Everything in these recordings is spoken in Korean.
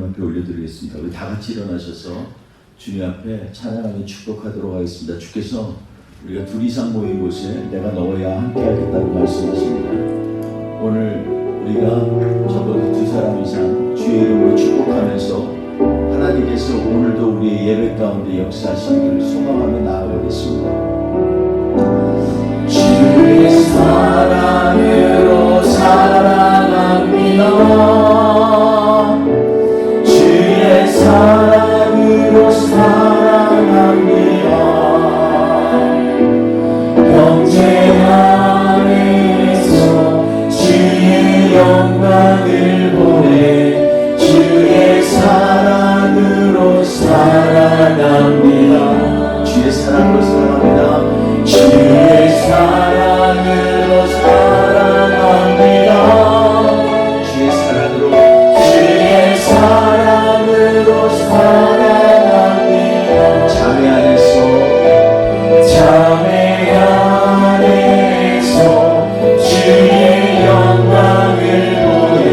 앞에 올려드리겠습니다. 우리 다 같이 일어나셔서 주님 앞에 찬양하며 축복하도록 하겠습니다. 주께서 우리가 둘 이상 모인 곳에 내가 너와 함께 하겠다고 말씀하십니다. 오늘 우리가 적어도 두 사람 이상 주의 이름으로 축복하면서 하나님께서 오늘도 우리의 예배 가운데 역사하시기를 소망하며 나아가겠습니다. 주의 사랑으로 사랑합니다. 주의 사랑으로 사랑합니다. 경제 안에서 주의 영광을 보내 주의 사랑으로 사랑합니다. 주의 사랑으로 사랑합니다. 주의 사랑으로 사랑합니다. 주의 사랑으로 주의 사랑으로 사랑합니다. 자매 안에서 주의 영광을 보내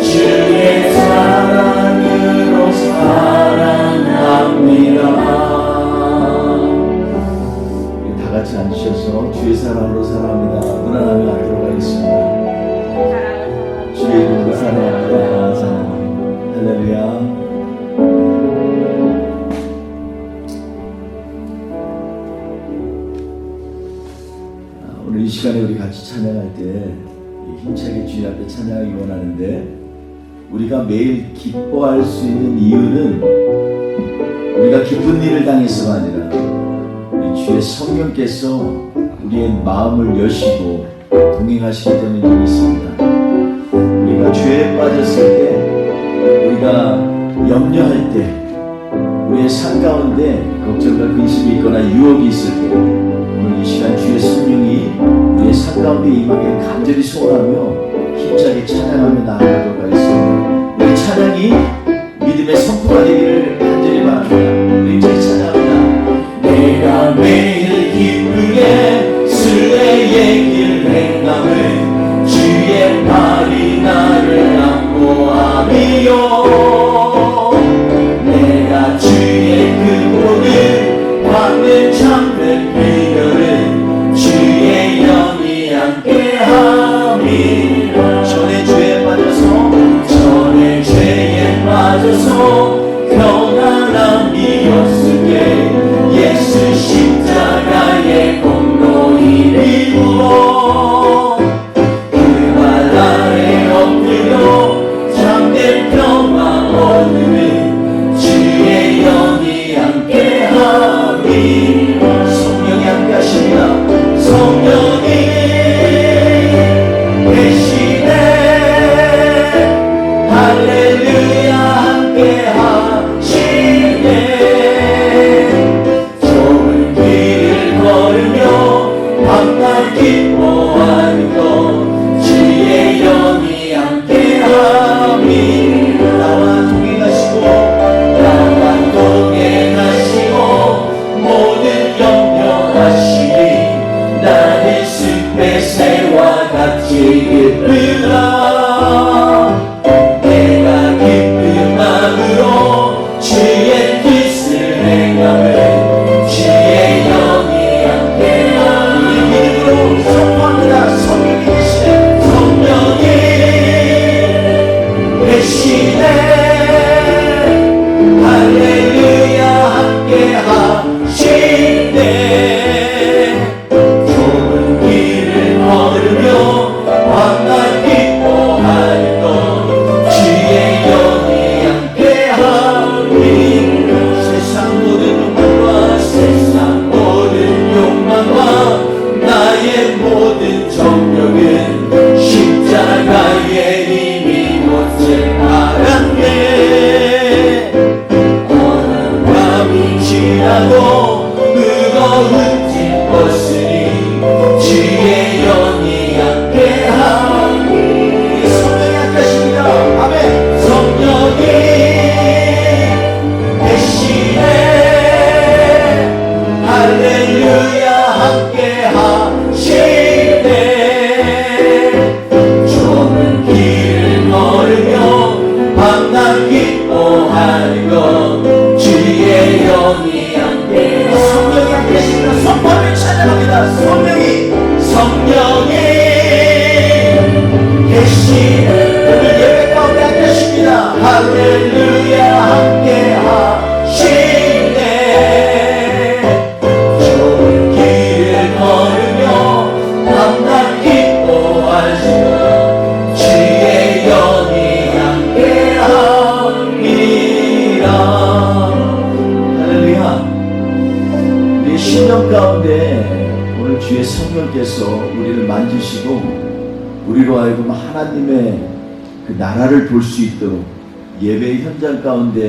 주의 사랑으로 사랑합니다. 다 같이 앉으셔서 주의 사랑으로 사랑합니다. 문안하며 하도록 하겠습니다. 주의 이름으로 사랑합니다. 사랑합니다. 할렐루야. 오늘 이 시간에 우리 같이 찬양할 때 힘차게 주님 앞에 찬양하기 원하는데, 우리가 매일 기뻐할 수 있는 이유는 우리가 기쁜 일을 당해서가 아니라 우리 주의 성령께서 우리의 마음을 여시고 동행하시기 때문에 있습니다. 우리가 죄에 빠졌을 때, 우리가 염려할 때, 우리의 삶 가운데 걱정과 근심이 있거나 유혹이 있을 때, 오늘 이 시간 주의 성령이 우리의 삶 가운데 임하게 간절히 소원하며 힘차게 찬양하며 나아가도록 하겠습니다. 우리 찬양이 믿음의 선포가 되기를 간절히 바랍니다. 우리 힘차게 찬양합니다. 내가 매일 기쁘게 수레의 길 행함은 주의 팔이 나를 안보하며, 내가 주의 그 모든 받는 참된 비결은 주의 영이 함께함이라. 전에 죄에 빠져서 평안함이었으게 예수 십자가의 공로 이루어 그 발 아래 엎드려 참된 평화 얻는 주의 영이 함께함이라. 성령이 함께하십니다. 성령이 계시네. 할렐루야. 함께하시네. 좁은 길을 걸으며 밤낮 기뻐하는 것 주의 영이 함께함이. 나와 동행하시고 모든 염려하시니 나는 숲의 새와 같이 기쁘라. 주의 뜻을 행하며 주의 영이 함께하니. 믿음으로 선포합니다. 성령이 계시네. 성령이 계시네. 할렐루야. 함께하시네. 좁은 길을 걸으며 밤낮 성령이 계시는 오늘 예배 가운데 앉으십니다. 할렐루야 함께 하시네. 좋은 길을 걸으며 밤낮 기뻐하시며 주의 영이 함께 함이라. 할렐루야. 우리 신령 가운데 오늘 주의 성령께서 우리를 만지시고 우리로 하여금 하나님의 그 나라를 볼 수 있도록 예배의 현장 가운데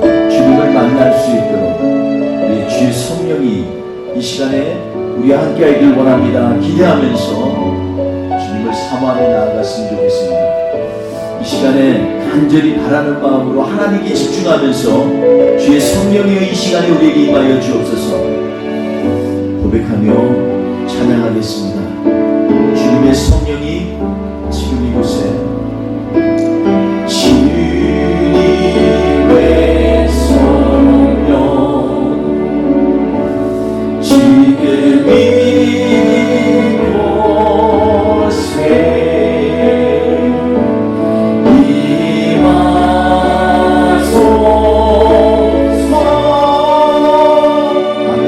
주님을 만날 수 있도록 우리 주의 성령이 이 시간에 우리와 함께 하기를 원합니다. 기대하면서 주님을 사모하며 나아갔으면 좋겠습니다. 이 시간에 간절히 바라는 마음으로 하나님께 집중하면서 주의 성령이여 이 시간에 우리에게 임하여 주옵소서. 고백하며 찬양하겠습니다. 주님의 성령이 지금 이곳에 주님의 성령 지금 이곳에 임하소서. 아멘.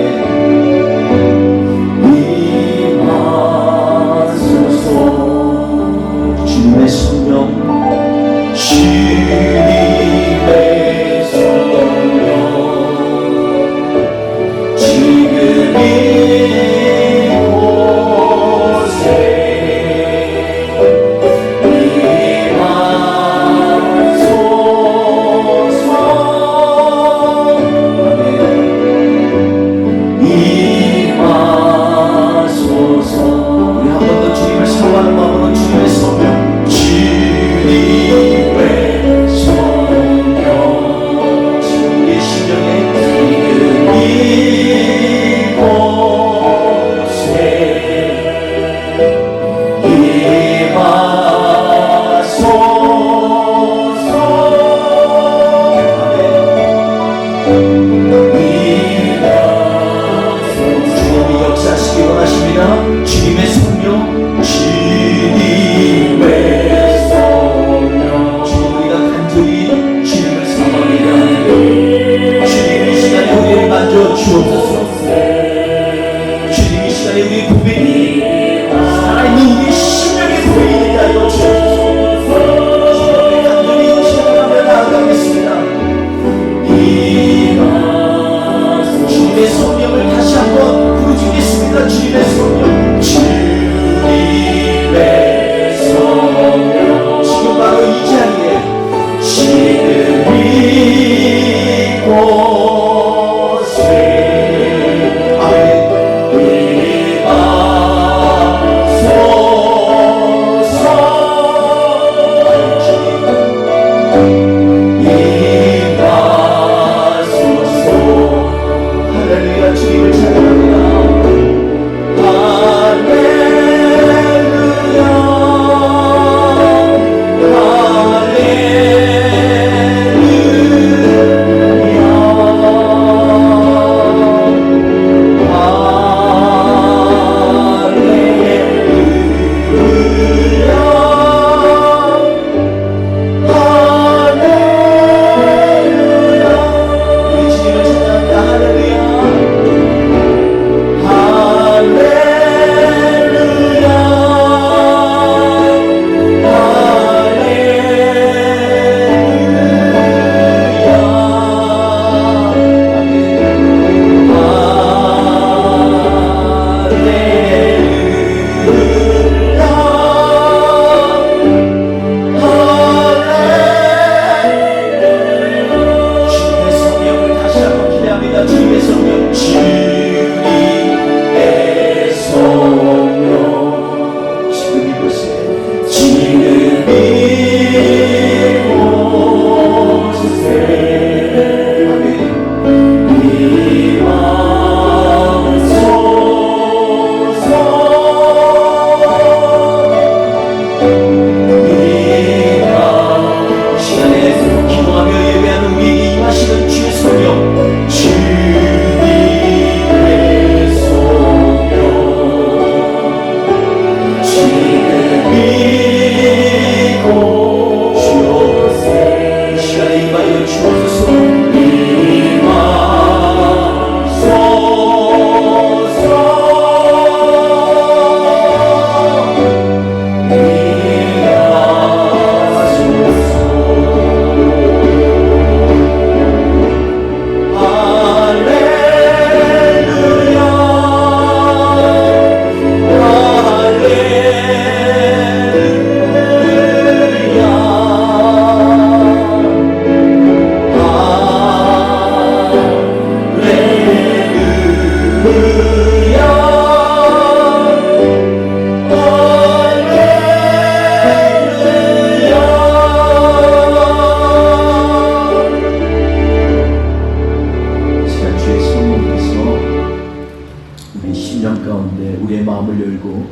마음을 열고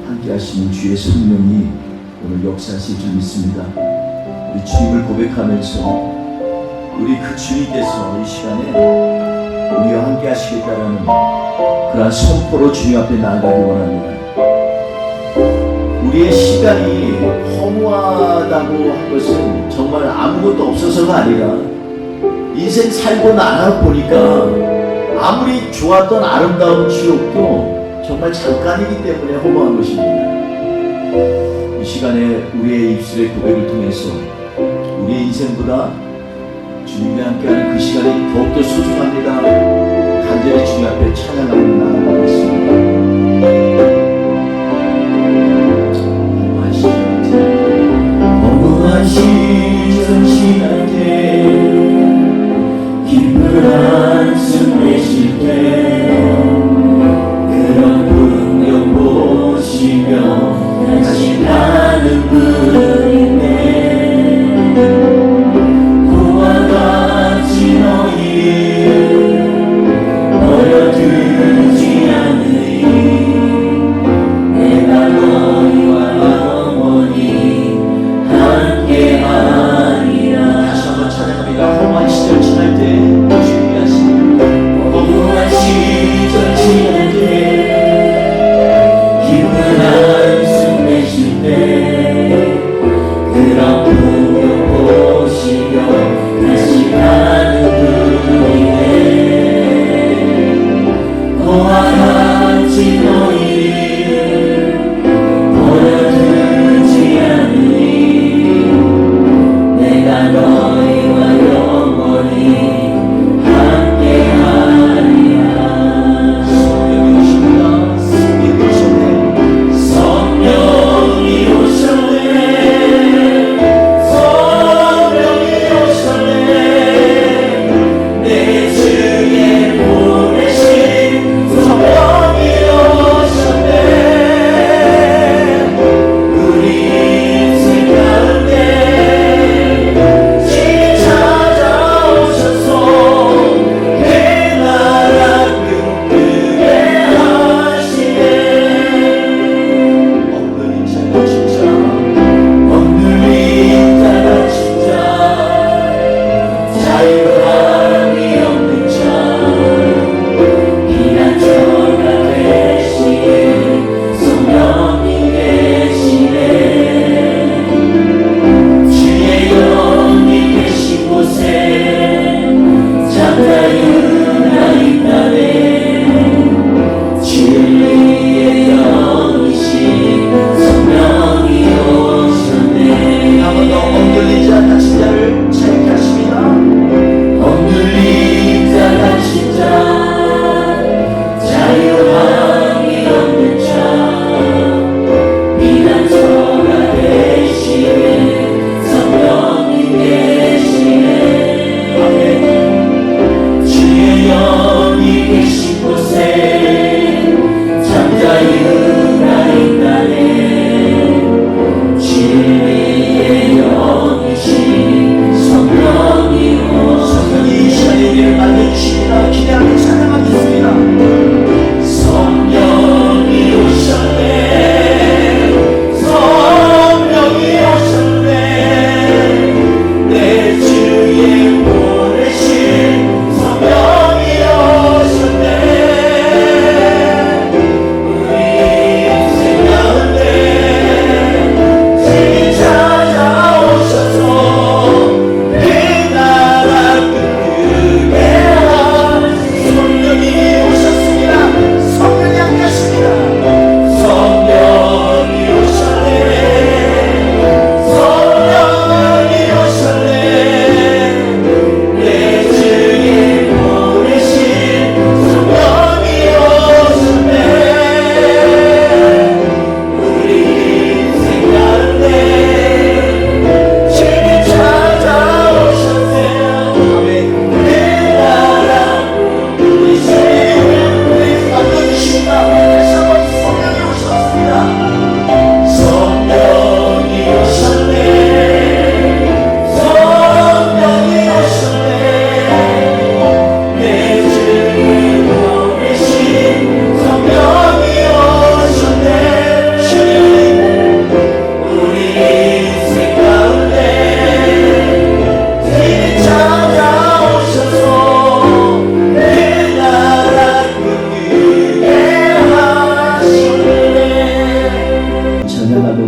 함께 하시는 주의 성령이 오늘 역사하실 줄 믿습니다. 우리 주님을 고백하면서 우리 그 주님께서 이 시간에 우리와 함께 하시겠다라는 그러한 선포로 주님 앞에 나아가기 원합니다. 우리의 시간이 허무하다고 한 것은 정말 아무것도 없어서가 아니라 인생 살고 나가 보니까 아무리 좋았던 아름다운 추억도 정말 잠깐이기 때문에 허무한 것입니다. 이 시간에 우리의 입술의 고백을 통해서 우리의 인생보다 주님과 함께하는 그 시간이 더욱더 소중합니다. 간절히 주님 앞에 찬양하며 나아가겠습니다. 허무한 시절 지날 때 기쁜 한숨 내쉴 때 그런 풍경 보시며 다시 가는 분이네. 고와 같이 너희를 버려두지 않으리.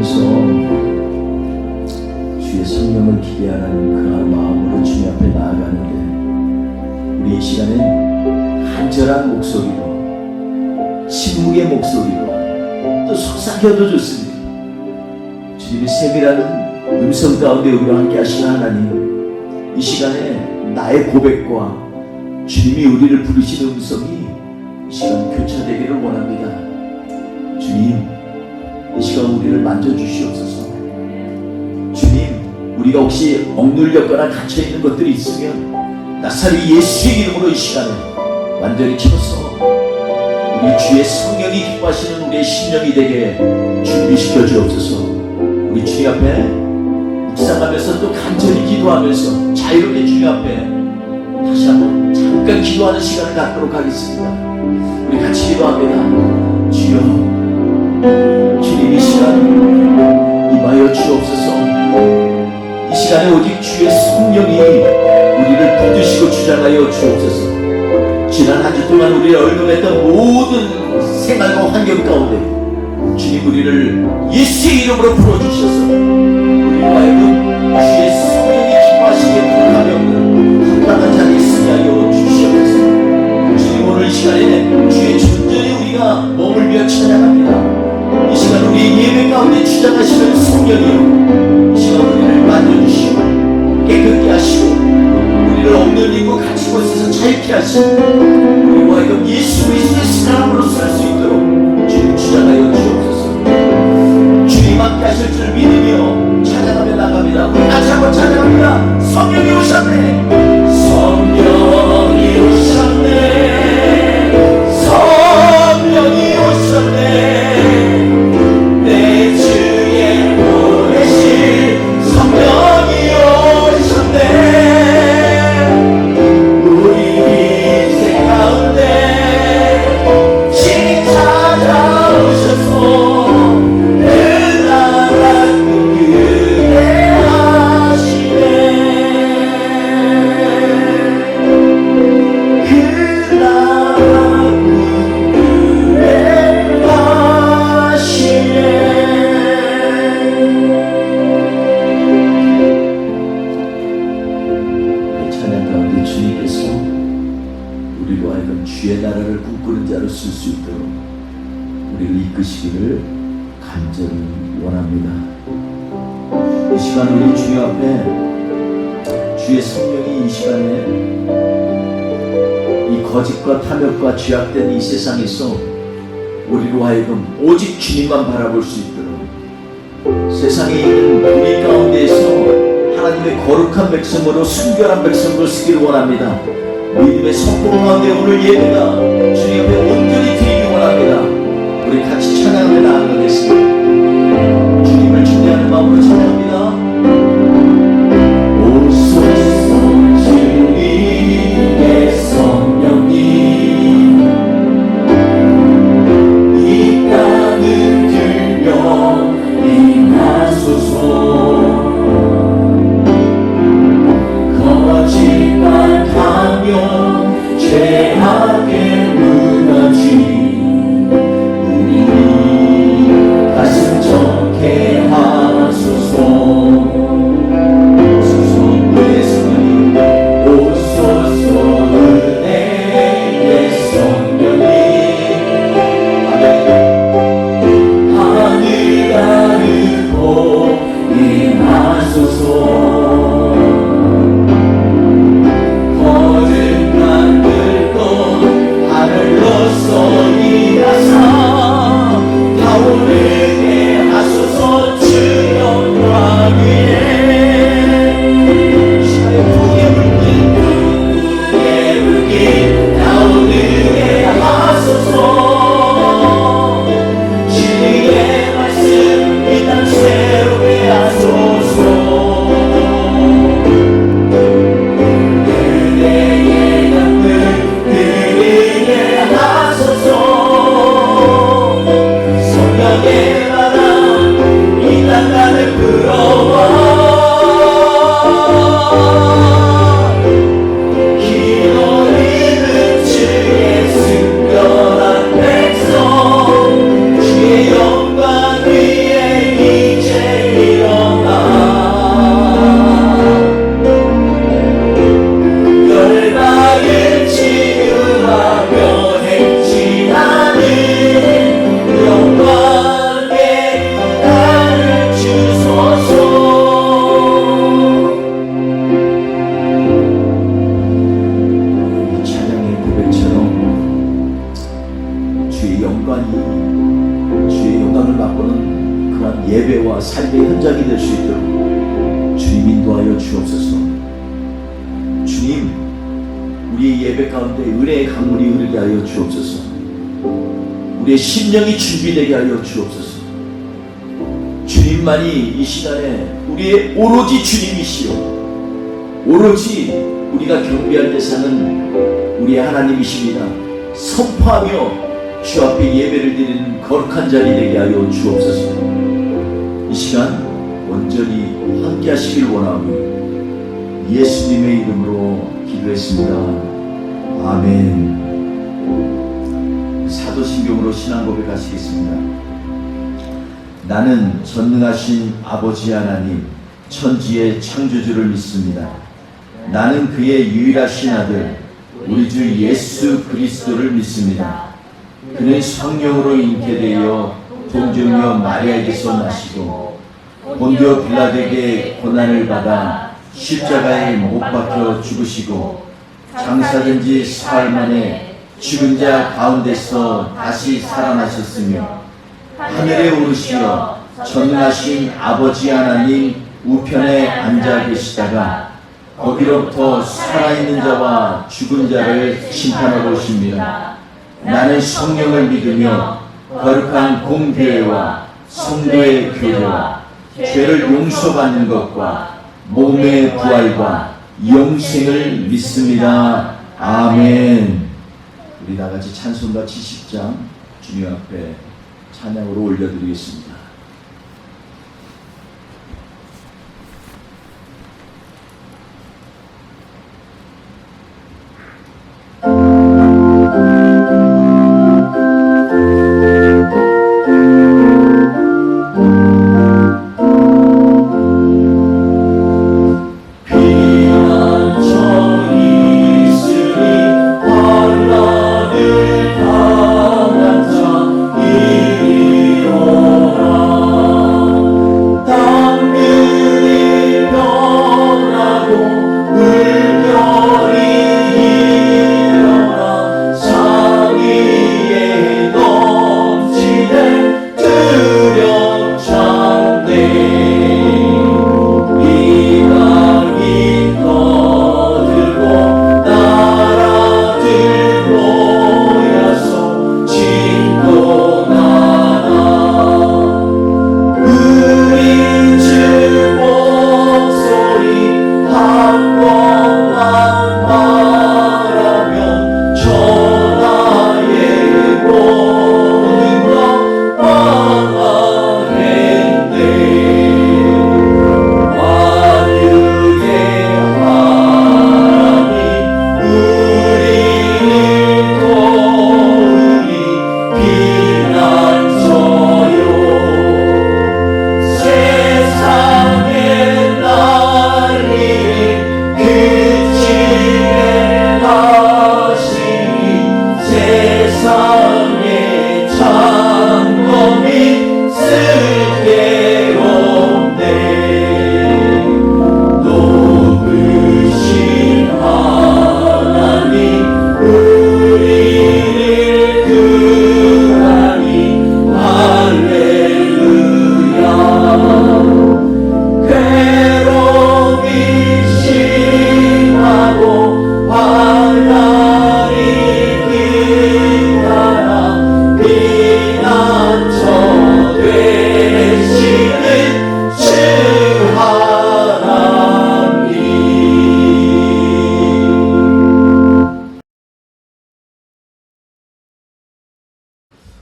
가운데서 주의 성령을 기대하는 그런 마음으로 주님 앞에 나아가는데, 우리 이 시간에 간절한 목소리로, 침묵의 목소리로, 또 속삭여도 좋습니다. 주님의 세밀한 음성 가운데 우리와 함께 하시는 하나님, 이 시간에 나의 고백과 주님이 우리를 부르시는 음성이 이 시간 교차되기를 원합니다. 주님, 이 시간 우리를 만져주시옵소서. 주님, 우리가 혹시 억눌렸거나 갇혀있는 것들이 있으면 나사렛 예수의 이름으로 이 시간에 완전히 쳐서 우리 주의 성령이 기뻐하시는 우리의 심령이 되게 준비시켜 주옵소서. 우리 주님 앞에 묵상하면서 또 간절히 기도하면서 자유롭게 주님 앞에 다시 한번 잠깐 기도하는 시간을 갖도록 하겠습니다. 우리 같이 기도합니다. 주여, 주님 이 시간 임하여 주옵소서. 이 시간에 오직 주의 성령이 우리를 붙드시고 주장하여 주옵소서. 지난 한 주 동안 우리를 얼룩했던 모든 생활과 환경 가운데 주님 우리를 예수의 이름으로 풀어주셔서 우리로 하여금 주의 성령이 기뻐하시게 부탁하며 합당한 자리에 쓰게 하여 주시옵소서. 주님 오늘 이 시간에 주의 존전에 우리가 머물며 찬양합니다. 이 시간 우리 예배 가운데 주장하시는 성령이여, 이 시간 우리를 만져주시고 깨끗게 하시고 우리를 억눌리고 갇힌 곳에서 자유케 하시고 우리와 하여금 예수 그리스도의 사람으로 살 수 있도록 주님 주장하여 주옵소서. 주님 함께 하실 줄 믿으며 찬양하며 나갑니다. 우리 같이 한번 찬양합니다. 성령이 오셨네, 성령이 오셨네, 성령이 오셨네, 내 주의 보내신 성령이 오셨네. 주의 나라를 꿈꾸는 자로 쓸 수 있도록 우리를 이끄시기를 간절히 원합니다. 이 시간 우리 주님 앞에 주의 성령이 이 시간에 이 거짓과 탐욕과 죄악된 이 세상에서 우리로 하여금 오직 주님만 바라볼 수 있도록 세상에 있는 불의 가운데에서 하나님의 거룩한 백성으로 순결한 백성으로 쓰기를 원합니다. 믿음의 선포 가운데 오늘 예배가 주님 앞에 온전히 드리기 원합니다. 우리 같이 찬양하며 나아가겠습니다. 주님을 준비하는 마음으로 찬양합니다. 오소서 주님의 성령님, 이 땅을 들려 임하소서. 거짓과 탐욕 죄악에 무너진 우리 예배와 삶의 현장이 될 수 있도록 주님 인도하여 주옵소서. 주님, 우리의 예배 가운데 은혜의 강물이 흐르게 하여 주옵소서. 우리의 심령이 준비되게 하여 주옵소서. 주님만이 이 시간에 우리의 오로지 주님이시요, 오로지 우리가 경배할 때 사는 우리의 하나님이십니다. 선포하며 주 앞에 예배를 드리는 거룩한 자리 되게 하여 주옵소서. 이 시간 온전히 함께 하시길 원하며 예수님의 이름으로 기도했습니다. 아멘. 사도신경으로 신앙 고백하시겠습니다. 나는 전능하신 아버지 하나님, 천지의 창조주를 믿습니다. 나는 그의 유일하신 아들 우리 주 예수 그리스도를 믿습니다. 그는 성령으로 잉태되어 동정녀 마리아에게서 나시고 본디오 빌라도에게 고난을 받아 십자가에 못 박혀 죽으시고 장사된 지 사흘 만에 죽은 자 가운데서 다시 살아나셨으며 하늘에 오르시어 전능하신 아버지 하나님 우편에 앉아 계시다가 거기로부터 살아있는 자와 죽은 자를 심판하러 오십니다. 나는 성령을 믿으며 거룩한 공교회와 성도의 교제와 죄를 용서받는 것과 몸의 부활과 영생을 믿습니다. 아멘. 우리 다같이 찬송가 70장 주님 앞에 찬양으로 올려드리겠습니다.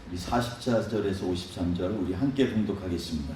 우리 44절에서 53절 우리 함께 봉독하겠습니다.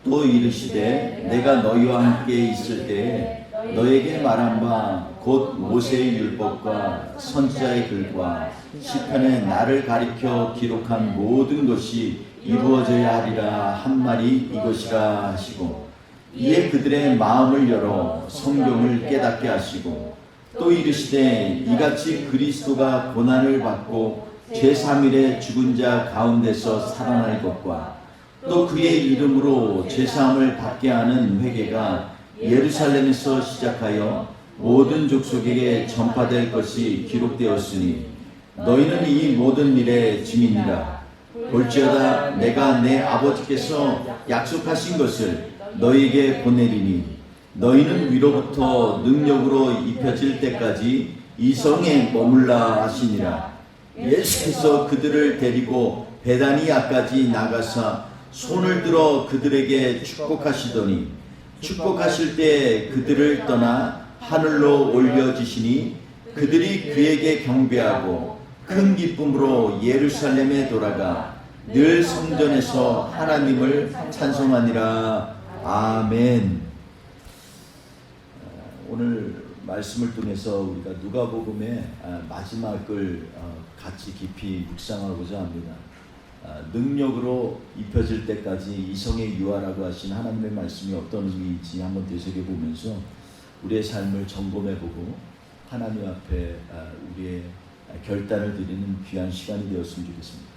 또 이르시되 내가 너희와 함께 있을 때에 너에게 말한 바 곧 모세의 율법과 선지자의 글과 시편에 나를 가리켜 기록한 모든 것이 이루어져야 하리라 한 말이 이것이라 하시고 이에 그들의 마음을 열어 성경을 깨닫게 하시고 또 이르시되 이같이 그리스도가 고난을 받고 제3일에 죽은 자 가운데서 살아날 것과 또 그의 이름으로 제사함을 받게 하는 회개가 예루살렘에서 시작하여 모든 족속에게 전파될 것이 기록되었으니 너희는 이 모든 일의 증인이라. 볼지어다 내가 내 아버지께서 약속하신 것을 너희에게 보내리니 너희는 위로부터 능력으로 입혀질 때까지 이 성에 머물라 하시니라. 예수께서 그들을 데리고 베다니아까지 나가사 손을 들어 그들에게 축복하시더니 축복하실 때 그들을 떠나 하늘로 올려지시니 그들이 그에게 경배하고 큰 기쁨으로 예루살렘에 돌아가 늘 성전에서 하나님을 찬송하니라. 아멘. 오늘 말씀을 통해서 우리가 누가복음의 마지막을 같이 깊이 묵상하고자 합니다. 능력으로 입혀질 때까지 이성에 유하라고 하신 하나님의 말씀이 어떤 의미인지 한번 되새겨보면서 우리의 삶을 점검해보고 하나님 앞에 우리의 결단을 드리는 귀한 시간이 되었으면 좋겠습니다.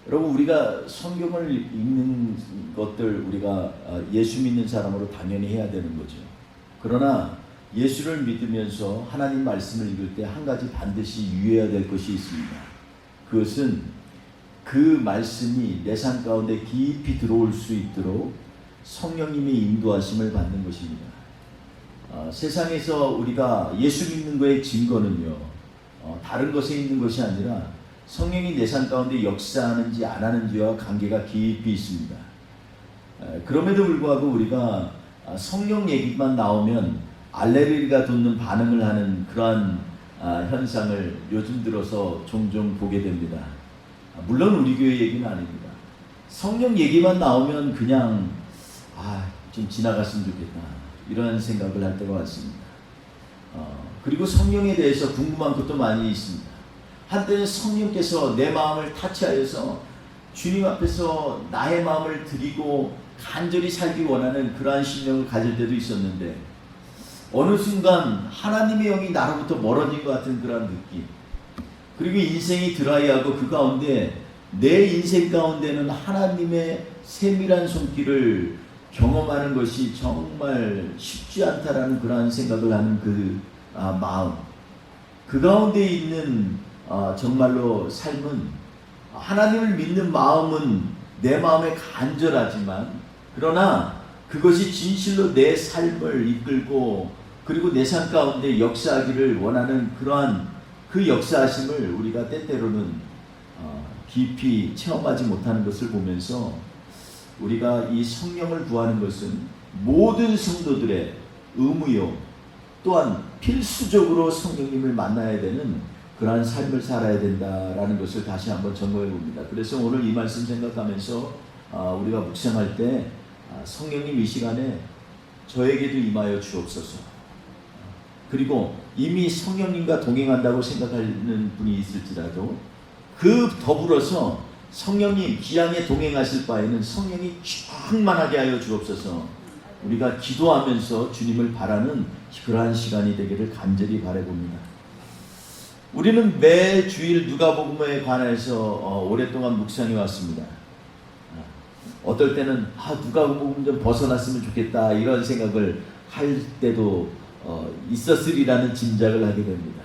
여러분, 우리가 성경을 읽는 것들 우리가 예수 믿는 사람으로 당연히 해야 되는 거죠. 그러나 예수를 믿으면서 하나님 말씀을 읽을 때 한 가지 반드시 유의해야 될 것이 있습니다. 그것은 그 말씀이 내 삶 가운데 깊이 들어올 수 있도록 성령님의 인도하심을 받는 것입니다. 세상에서 우리가 예수 믿는 것의 증거는요, 다른 것에 있는 것이 아니라 성령이 내 삶 가운데 역사하는지 안 하는지와 관계가 깊이 있습니다. 그럼에도 불구하고 우리가 성령 얘기만 나오면 알레르기가 돋는 반응을 하는 그러한 현상을 요즘 들어서 종종 보게 됩니다. 물론 우리 교회 얘기는 아닙니다. 성령 얘기만 나오면 그냥 좀 지나갔으면 좋겠다 이런 생각을 할 때가 많습니다. 그리고 성령에 대해서 궁금한 것도 많이 있습니다. 한때는 성령께서 내 마음을 타치하여서 주님 앞에서 나의 마음을 드리고 간절히 살기 원하는 그러한 심령을 가질 때도 있었는데 어느 순간 하나님의 영이 나로부터 멀어진 것 같은 그런 느낌, 그리고 인생이 드라이하고 그 가운데 내 인생 가운데는 하나님의 세밀한 손길을 경험하는 것이 정말 쉽지 않다라는 그러한 생각을 하는 그 마음, 그 가운데 있는 정말로 삶은 하나님을 믿는 마음은 내 마음에 간절하지만 그러나 그것이 진실로 내 삶을 이끌고 그리고 내 삶 가운데 역사하기를 원하는 그러한 그 역사하심을 우리가 때때로는 깊이 체험하지 못하는 것을 보면서 우리가 이 성령을 구하는 것은 모든 성도들의 의무요, 또한 필수적으로 성령님을 만나야 되는 그러한 삶을 살아야 된다라는 것을 다시 한번 점검해 봅니다. 그래서 오늘 이 말씀 생각하면서 우리가 묵상할 때 성령님 이 시간에 저에게도 임하여 주옵소서. 그리고 이미 성령님과 동행한다고 생각하는 분이 있을지라도 그 더불어서 성령님 기양에 동행하실 바에는 성령이 충만하게 하여 주옵소서. 우리가 기도하면서 주님을 바라는 그러한 시간이 되기를 간절히 바라봅니다. 우리는 매 주일 누가복음에 관해서 오랫동안 묵상해 왔습니다. 어떨 때는 누가복음 좀 벗어났으면 좋겠다 이런 생각을 할 때도 있었으리라는 짐작을 하게 됩니다.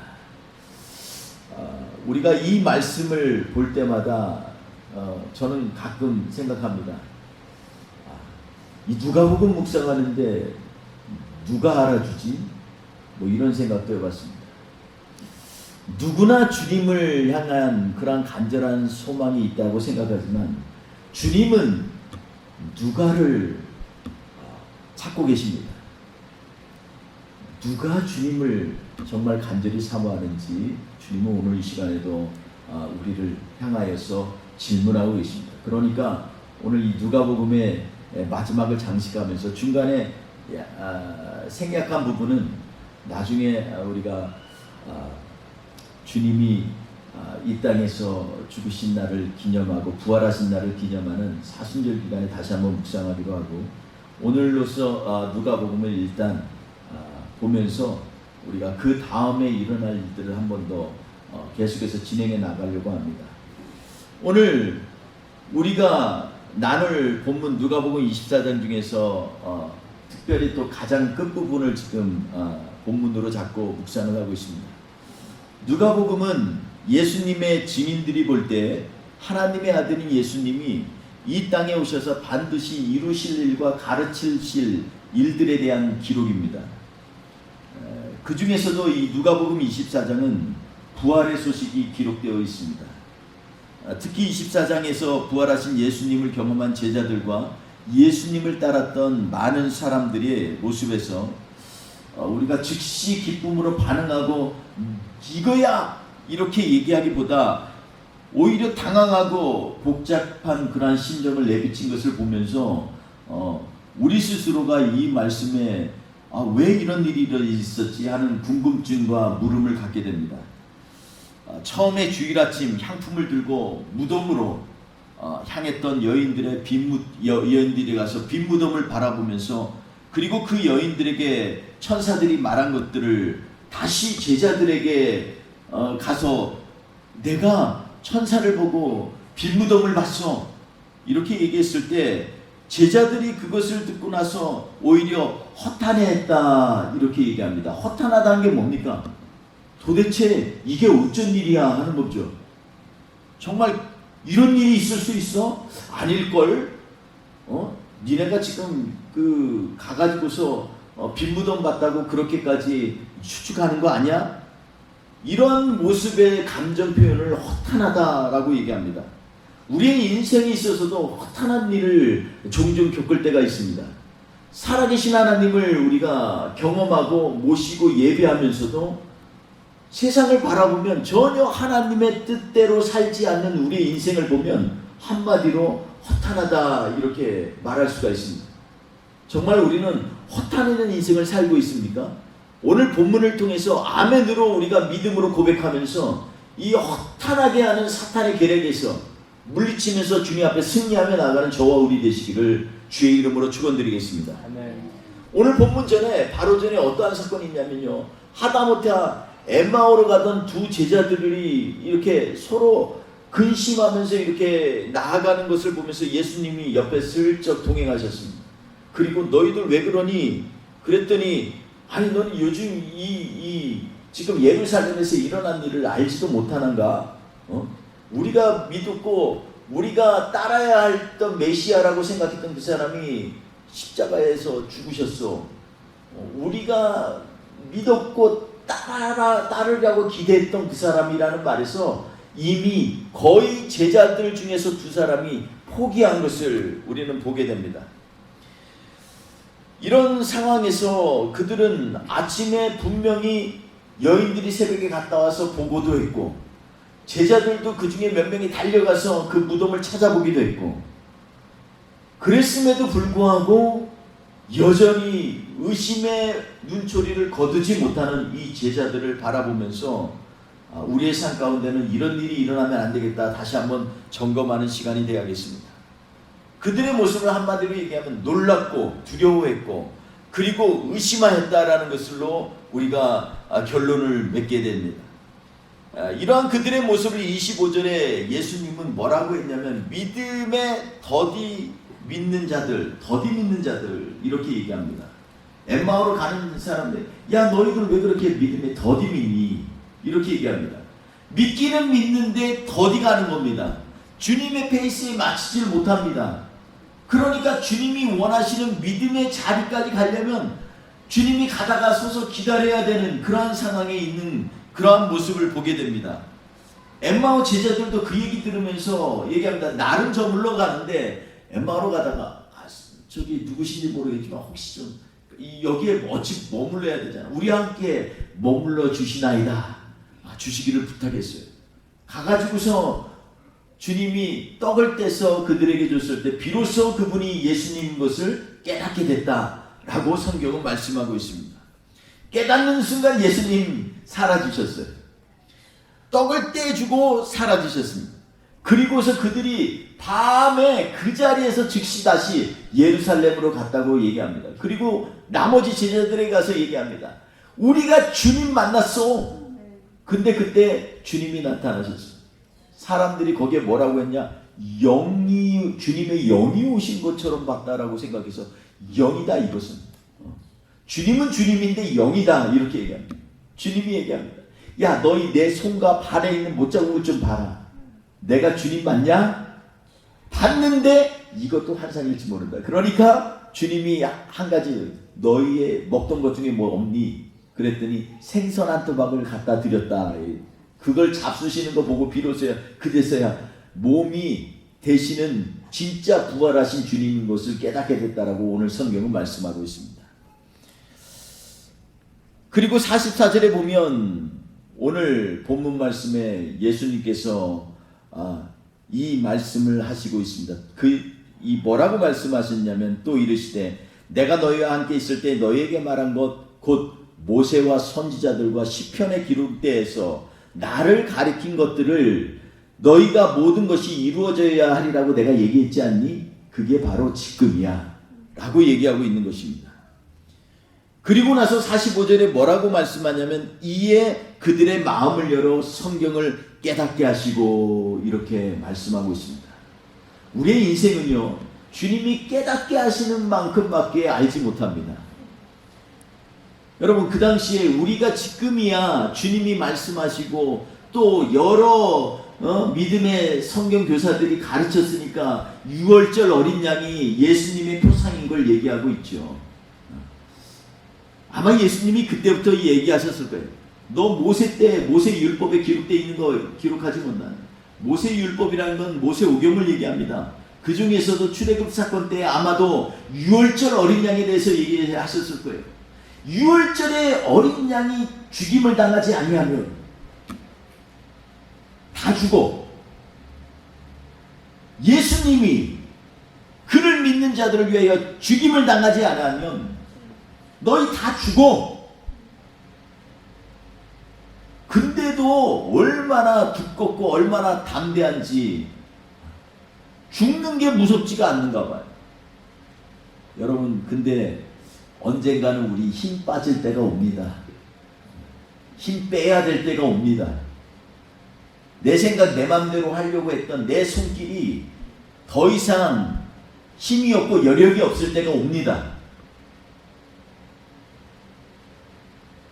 우리가 이 말씀을 볼 때마다 저는 가끔 생각합니다. 이 누가복음 묵상하는데 누가 알아주지? 뭐 이런 생각도 해봤습니다. 누구나 주님을 향한 그런 간절한 소망이 있다고 생각하지만 주님은 누가를 찾고 계십니다. 누가 주님을 정말 간절히 사모하는지 주님은 오늘 이 시간에도 우리를 향하여서 질문하고 계십니다. 그러니까 오늘 이 누가복음의 마지막을 장식하면서 중간에 생략한 부분은 나중에 우리가 주님이 이 땅에서 죽으신 날을 기념하고 부활하신 날을 기념하는 사순절 기간에 다시 한번 묵상하기로 하고, 오늘로서 누가복음을 일단 보면서 우리가 그 다음에 일어날 일들을 한 번 더 계속해서 진행해 나가려고 합니다. 오늘 우리가 나눌 본문 누가복음 24장 중에서 특별히 또 가장 끝부분을 지금 본문으로 잡고 묵상을 하고 있습니다. 누가복음은 예수님의 증인들이 볼 때 하나님의 아들인 예수님이 이 땅에 오셔서 반드시 이루실 일과 가르치실 일들에 대한 기록입니다. 그 중에서도 이 누가복음 24장은 부활의 소식이 기록되어 있습니다. 특히 24장에서 부활하신 예수님을 경험한 제자들과 예수님을 따랐던 많은 사람들의 모습에서 우리가 즉시 기쁨으로 반응하고 이거야! 이렇게 얘기하기보다 오히려 당황하고 복잡한 그러한 심정을 내비친 것을 보면서 우리 스스로가 이 말씀에 왜 이런 일이 있었지 하는 궁금증과 물음을 갖게 됩니다. 처음에 주일 아침 향품을 들고 무덤으로 향했던 여인들이 가서 빈 무덤을 바라보면서 그리고 그 여인들에게 천사들이 말한 것들을 다시 제자들에게 가서 내가 천사를 보고 빈 무덤을 봤어 이렇게 얘기했을 때 제자들이 그것을 듣고 나서 오히려 허탄해했다 이렇게 얘기합니다. 허탄하다는 게 뭡니까? 도대체 이게 어쩐 일이야 하는 거죠. 정말 이런 일이 있을 수 있어? 아닐걸? 니네가 지금 가가지고서 빈 무덤 봤다고 그렇게까지 추측하는 거 아니야? 이런 모습의 감정 표현을 허탄하다라고 얘기합니다. 우리의 인생에 있어서도 허탄한 일을 종종 겪을 때가 있습니다. 살아계신 하나님을 우리가 경험하고 모시고 예배하면서도 세상을 바라보면 전혀 하나님의 뜻대로 살지 않는 우리의 인생을 보면 한마디로 허탄하다 이렇게 말할 수가 있습니다. 정말 우리는 허탄해진 인생을 살고 있습니까? 오늘 본문을 통해서 아멘으로 우리가 믿음으로 고백하면서 이 허탄하게 하는 사탄의 계략에서 물리치면서 주님 앞에 승리하며 나가는 저와 우리 되시기를 주의 이름으로 축원드리겠습니다. 아멘. 오늘 본문 전에 바로 전에 어떠한 사건이 있냐면요. 하다못해 엠마오로 가던 두 제자들이 이렇게 서로 근심하면서 이렇게 나아가는 것을 보면서 예수님이 옆에 슬쩍 동행하셨습니다. 그리고 너희들 왜 그러니? 그랬더니 아니 너는 요즘 지금 예루살렘에서 일어난 일을 알지도 못하는가? 우리가 믿었고 우리가 따라야 했던 메시아라고 생각했던 그 사람이 십자가에서 죽으셨어. 우리가 믿었고 따르려고 기대했던 그 사람이라는 말에서 이미 거의 제자들 중에서 두 사람이 포기한 것을 우리는 보게 됩니다. 이런 상황에서 그들은 아침에 분명히 여인들이 새벽에 갔다 와서 보고도 했고 제자들도 그 중에 몇 명이 달려가서 그 무덤을 찾아보기도 했고 그랬음에도 불구하고 여전히 의심의 눈초리를 거두지 못하는 이 제자들을 바라보면서 우리의 삶 가운데는 이런 일이 일어나면 안 되겠다 다시 한번 점검하는 시간이 되어야겠습니다. 그들의 모습을 한마디로 얘기하면 놀랐고 두려워했고 그리고 의심하였다라는 것으로 우리가 결론을 맺게 됩니다. 이러한 그들의 모습을 25절에 예수님은 뭐라고 했냐면 믿음에 더디 믿는 자들 이렇게 얘기합니다. 엠마오로 가는 사람들 야 너희들 왜 그렇게 믿음에 더디 믿니? 이렇게 얘기합니다. 믿기는 믿는데 더디 가는 겁니다. 주님의 페이스에 맞추질 못합니다. 그러니까 주님이 원하시는 믿음의 자리까지 가려면 주님이 가다가 서서 기다려야 되는 그러한 상황에 있는 그러한 모습을 보게 됩니다. 엠마오 제자들도 그 얘기 들으면서 얘기합니다. 나름 저물러 가는데 엠마오로 가다가 저기 누구신지 모르겠지만 혹시 좀 여기에 어찌 머물러야 되잖아. 우리 함께 머물러 주시나이다. 주시기를 부탁했어요. 가가지고서 주님이 떡을 떼서 그들에게 줬을 때 비로소 그분이 예수님인 것을 깨닫게 됐다라고 성경은 말씀하고 있습니다. 깨닫는 순간 예수님 사라지셨어요. 떡을 떼주고 사라지셨습니다. 그리고서 그들이 밤에 그 자리에서 즉시 다시 예루살렘으로 갔다고 얘기합니다. 그리고 나머지 제자들에게 가서 얘기합니다. 우리가 주님 만났어. 근데 그때 주님이 나타나셨어요. 사람들이 거기에 뭐라고 했냐? 주님의 영이 오신 것처럼 봤다라고 생각해서 영이다 이것은. 주님은 주님인데 영이다 이렇게 얘기합니다. 주님이 얘기합니다. 야 너희 내 손과 발에 있는 못자국을 좀 봐라. 내가 주님 맞냐? 봤는데 이것도 환상일지 모른다. 그러니까 주님이 한 가지, 너희의 먹던 것 중에 뭐 없니? 그랬더니 생선 한 토막을 갖다 드렸다. 그걸 잡수시는 거 보고 비로소야 그제서야 몸이 되시는 진짜 부활하신 주님인 것을 깨닫게 됐다라고 오늘 성경은 말씀하고 있습니다. 그리고 44절에 보면 오늘 본문 말씀에 예수님께서 이 말씀을 하시고 있습니다. 이 뭐라고 말씀하셨냐면, 또 이르시되 내가 너희와 함께 있을 때 너희에게 말한 것 곧 모세와 선지자들과 시편의 기록대에서 나를 가리킨 것들을 너희가 모든 것이 이루어져야 하리라고 내가 얘기했지 않니? 그게 바로 지금이야 라고 얘기하고 있는 것입니다. 그리고 나서 45절에 뭐라고 말씀하냐면, 이에 그들의 마음을 열어 성경을 깨닫게 하시고, 이렇게 말씀하고 있습니다. 우리의 인생은요, 주님이 깨닫게 하시는 만큼밖에 알지 못합니다. 여러분, 그 당시에 우리가 지금이야 주님이 말씀하시고 또 여러 믿음의 성경 교사들이 가르쳤으니까 6월절 어린 양이 예수님의 표상인 걸 얘기하고 있죠. 아마 예수님이 그때부터 얘기하셨을 거예요. 너 모세 때 모세 율법에 기록되어 있는 거 기록하지 못나. 모세 율법이라는 건 모세 오경을 얘기합니다. 그 중에서도 출애굽 사건 때 아마도 6월절 어린 양에 대해서 얘기하셨을 거예요. 6월절에 어린 양이 죽임을 당하지 아니하면 다 죽어. 예수님이 그를 믿는 자들을 위하여 죽임을 당하지 않으면 너희 다 죽어. 근데도 얼마나 두껍고 얼마나 담대한지, 죽는 게 무섭지가 않는가 봐요. 여러분, 근데 언젠가는 우리 힘 빠질 때가 옵니다. 힘 빼야 될 때가 옵니다. 내 생각 내 맘대로 하려고 했던 내 손길이 더 이상 힘이 없고 여력이 없을 때가 옵니다.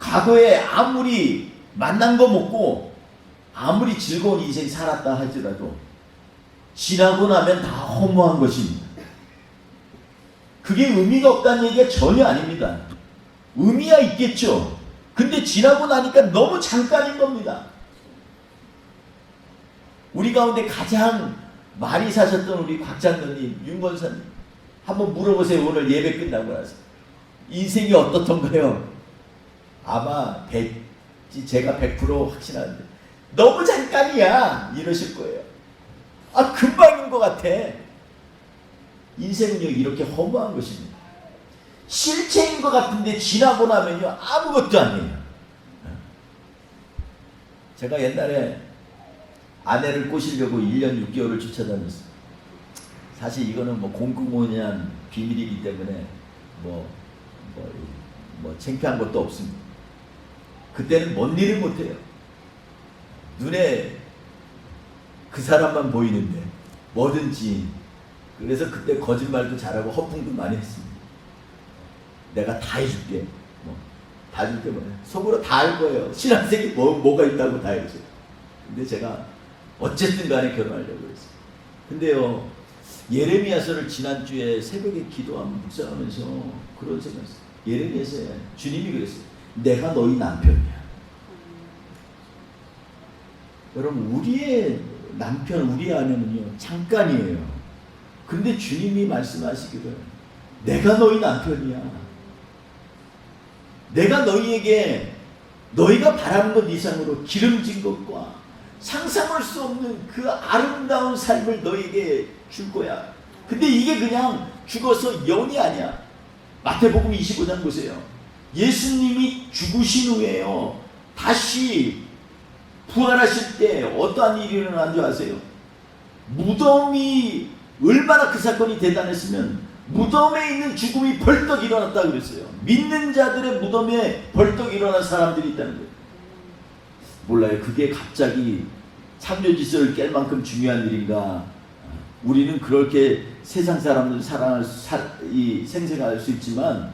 과거에 아무리 만난 거 먹고 아무리 즐거운 인생 살았다 하더라도 지나고 나면 다 허무한 것입니다. 그게 의미가 없다는 얘기가 전혀 아닙니다. 의미야 있겠죠. 근데 지나고 나니까 너무 잠깐인 겁니다. 우리 가운데 가장 많이 사셨던 우리 곽장로님, 윤건사님, 한번 물어보세요. 오늘 예배 끝나고 나서 인생이 어떻던가요? 아마 제가 100% 확신하는데 너무 잠깐이야 이러실 거예요. 금방인 것 같아. 인생은요, 이렇게 허무한 것입니다. 실체인 것 같은데 지나고 나면요, 아무것도 아니에요. 제가 옛날에 아내를 꼬시려고 1년 6개월을 쫓아다녔어요. 사실 이거는 뭐 공공연한 비밀이기 때문에 뭐 창피한 것도 없습니다. 그때는 뭔 일을 못해요. 눈에 그 사람만 보이는데 뭐든지. 그래서 그때 거짓말도 잘하고 허풍도 많이 했습니다. 내가 다 해줄게. 다 해줄게 뭐야. 속으로 다 할 거예요. 신앙생이 뭐가 있다고 다 해줘요. 근데 제가 어쨌든 간에 결혼하려고 했어요. 근데요, 예레미야서를 지난주에 새벽에 기도하면 묵상하면서 그런 생각했어요. 예레미야서에 주님이 그랬어요. 내가 너희 남편이야. 여러분, 우리의 남편, 우리 아내는요, 잠깐이에요. 근데 주님이 말씀하시기를 내가 너희 남편이야. 내가 너희에게 너희가 바라는 것 이상으로 기름진 것과 상상할 수 없는 그 아름다운 삶을 너희에게 줄 거야. 근데 이게 그냥 죽어서 영이 아니야. 마태복음 25장 보세요. 예수님이 죽으신 후에요, 다시 부활하실 때 어떠한 일이 일어난 줄 아세요? 무덤이 얼마나 그 사건이 대단했으면 무덤에 있는 죽음이 벌떡 일어났다 그랬어요. 믿는 자들의 무덤에 벌떡 일어난 사람들이 있다는 거예요. 몰라요. 그게 갑자기 창조 질서를 깰 만큼 중요한 일인가? 우리는 그렇게 세상 사람들 생생할 수 있지만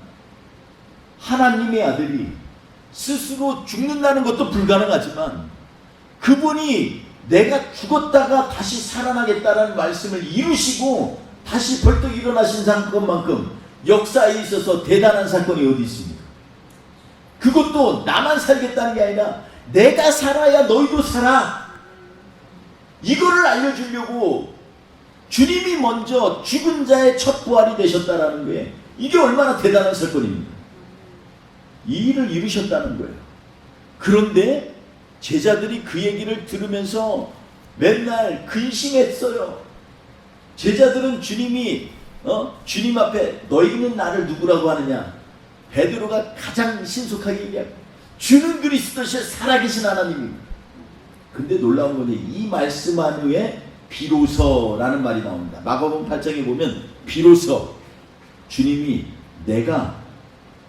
하나님의 아들이 스스로 죽는다는 것도 불가능하지만 그분이 내가 죽었다가 다시 살아나겠다라는 말씀을 이루시고 다시 벌떡 일어나신 사건만큼 역사에 있어서 대단한 사건이 어디 있습니까? 그것도 나만 살겠다는 게 아니라 내가 살아야 너희도 살아. 이거를 알려주려고 주님이 먼저 죽은 자의 첫 부활이 되셨다라는 거예요. 이게 얼마나 대단한 사건입니까? 이 일을 이루셨다는 거예요. 그런데 제자들이 그 얘기를 들으면서 맨날 근심했어요. 제자들은 주님 앞에 너희는 나를 누구라고 하느냐? 베드로가 가장 신속하게 얘기하고 주는 그리스도시여 살아계신 하나님입니다. 근데 놀라운 것은 이 말씀한 후에 비로소라는 말이 나옵니다. 마가복음 8장에 보면 비로소 주님이 내가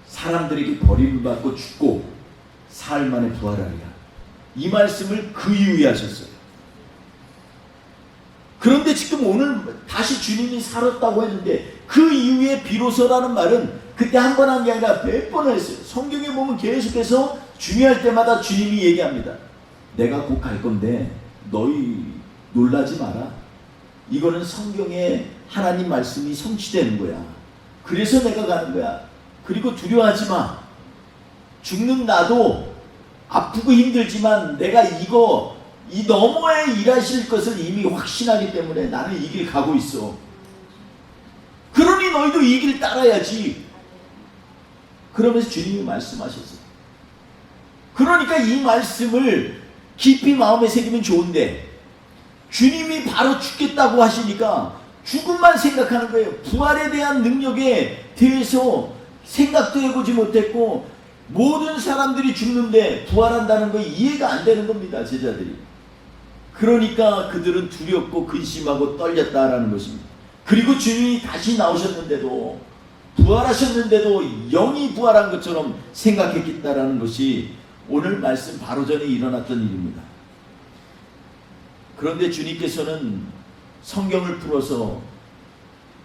사람들에게 버림을 받고 죽고 사흘 만에 부활하리라. 이 말씀을 그 이후에 하셨어요. 그런데 지금 오늘 다시 주님이 살았다고 했는데 그 이후에 비로소라는 말은 그때 한 번 한 게 아니라 몇 번을 했어요. 성경에 보면 계속해서 중요할 때마다 주님이 얘기합니다. 내가 곧 갈 건데 너희 놀라지 마라. 이거는 성경에 하나님 말씀이 성취되는 거야. 그래서 내가 가는 거야. 그리고 두려워하지 마. 죽는 나도 아프고 힘들지만 내가 이 너머에 일하실 것을 이미 확신하기 때문에 나는 이 길 가고 있어. 그러니 너희도 이 길 따라야지. 그러면서 주님이 말씀하셨어요. 그러니까 이 말씀을 깊이 마음에 새기면 좋은데 주님이 바로 죽겠다고 하시니까 죽음만 생각하는 거예요. 부활에 대한 능력에 대해서 생각도 해보지 못했고 모든 사람들이 죽는데 부활한다는 거 이해가 안 되는 겁니다. 제자들이. 그러니까 그들은 두렵고 근심하고 떨렸다라는 것입니다. 그리고 주님이 다시 나오셨는데도 부활하셨는데도 영이 부활한 것처럼 생각했겠다라는 것이 오늘 말씀 바로 전에 일어났던 일입니다. 그런데 주님께서는 성경을 풀어서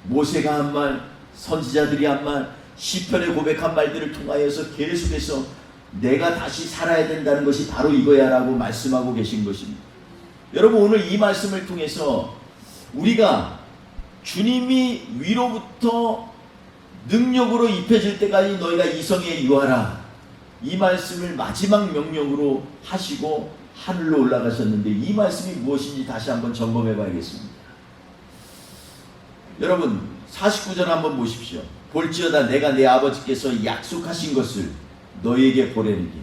모세가 한 말, 선지자들이 한 말, 시편에 고백한 말들을 통하여서 계속해서 내가 다시 살아야 된다는 것이 바로 이거야 라고 말씀하고 계신 것입니다. 여러분 오늘 이 말씀을 통해서 우리가 주님이 위로부터 능력으로 입혀질 때까지 너희가 이성에 유하라. 이 말씀을 마지막 명령으로 하시고 하늘로 올라가셨는데 이 말씀이 무엇인지 다시 한번 점검해 봐야겠습니다. 여러분 49절 한번 보십시오. 볼지어다 내가 내 아버지께서 약속하신 것을 너희에게 보내리니.